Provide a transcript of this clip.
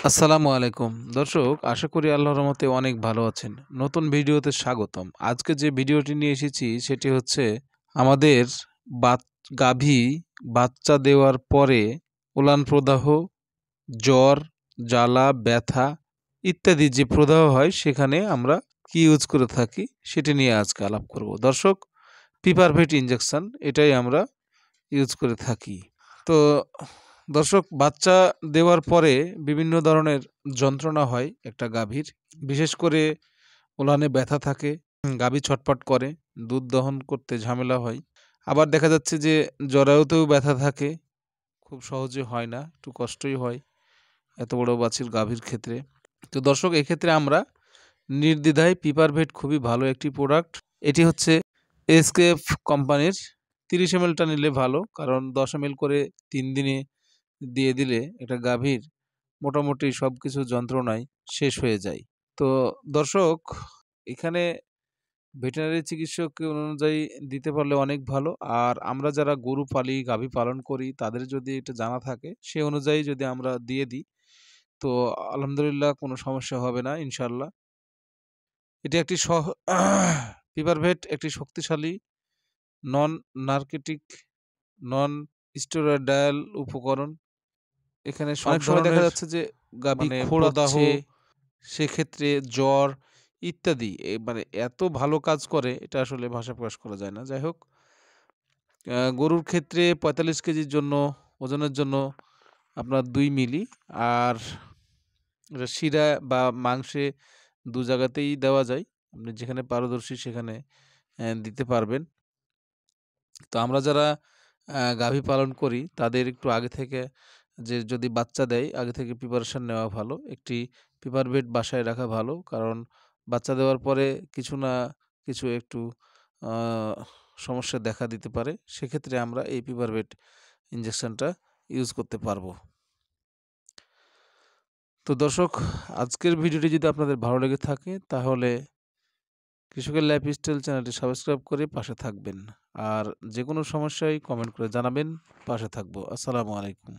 আসসালামু আলাইকুম দর্শক, আশা করি আল্লাহর রহমতে অনেক ভালো আছেন। নতুন ভিডিওতে স্বাগতম। আজকে যে ভিডিওটি নিয়ে এসেছি সেটি হচ্ছে আমাদের গাভী বাচ্চা দেওয়ার পরে উলান প্রদাহ, জ্বর, জ্বালা, ব্যথা ইত্যাদি যে প্রদাহ হয় সেখানে আমরা কি ইউজ করে থাকি সেটি নিয়ে আজকে আলাপ করব। দর্শক, পিপারভেট ইনজেকশন এটাই আমরা ইউজ করে থাকি। তো দর্শক, বাচ্চা দেওয়ার পরে বিভিন্ন ধরনের যন্ত্রণা হয় একটা গাভীর। বিশেষ করে উলানে ব্যথা থাকে, গাভী ছটফট করে, দুধ দহন করতে ঝামেলা হয়। আবার দেখা যাচ্ছে যে জরায়ুতেও ব্যথা থাকে, খুব সহজে হয় না, একটু কষ্টই হয় এত বড় বাছুর গাভীর ক্ষেত্রে। তো দর্শক, এক্ষেত্রে আমরা নির্দ্বিধায় পিপারভেট খুবই ভালো একটি প্রোডাক্ট। এটি হচ্ছে এসকেএফ কোম্পানির। 30 ml নিলে ভালো, কারণ 10 ml করে 3 দিনে দিয়ে দিলে একটা গাভীর মোটামুটি সব কিছু যন্ত্রণায় শেষ হয়ে যায়। তো দর্শক, এখানে ভেটেরিনারি চিকিৎসক অনুযায়ী দিতে পারলে অনেক ভালো। আর আমরা যারা গরু পালি, গাভী পালন করি, তাদের যদি এটা জানা থাকে সে অনুযায়ী যদি আমরা দিয়ে দিই তো আলহামদুলিল্লাহ কোনো সমস্যা হবে না ইনশাল্লাহ। এটি একটি পিপারভেট একটি শক্তিশালী নন নার্কোটিক, নন স্টেরয়েডাল উপকরণ। এখানে অনেক সময় দেখা যাচ্ছে যে গাভী খোঁড়াচ্ছে, সেক্ষেত্রে জ্বর ইত্যাদি মানে এত ভালো কাজ করে, এটা আসলে ভাষা প্রকাশ করা যায় না। যাই হোক, গরুর ক্ষেত্রে 45 কেজির জন্য ওজনের জন্য আপনার 2 মিলি, আর এটা শিরা বা মাংসে দু জায়গাতেই দেওয়া যায়। আপনি যেখানে পারদর্শী সেখানে দিতে পারবেন। তো আমরা যারা গাভী পালন করি তাদের একটু আগে থেকে, যে যদি বাচ্চা দেয় আগে থেকে প্রিপারেশন নেওয়া ভালো। একটি পিপারভেট বাসায় রাখা ভালো, কারণ বাচ্চা দেওয়ার পরে কিছু না কিছু একটু সমস্যা দেখা দিতে পারে। সেক্ষেত্রে আমরা এই পিপারভেট ইঞ্জেকশনটা ইউজ করতে পারবো। তো দর্শক, আজকের ভিডিওটি যদি আপনাদের ভালো লেগে থাকে তাহলে কৃষকের লাইফস্টাইল চ্যানেলটি সাবস্ক্রাইব করে পাশে থাকবেন। আর যে কোনো সমস্যায় কমেন্ট করে জানাবেন, পাশে থাকবো। আসসালামু আলাইকুম।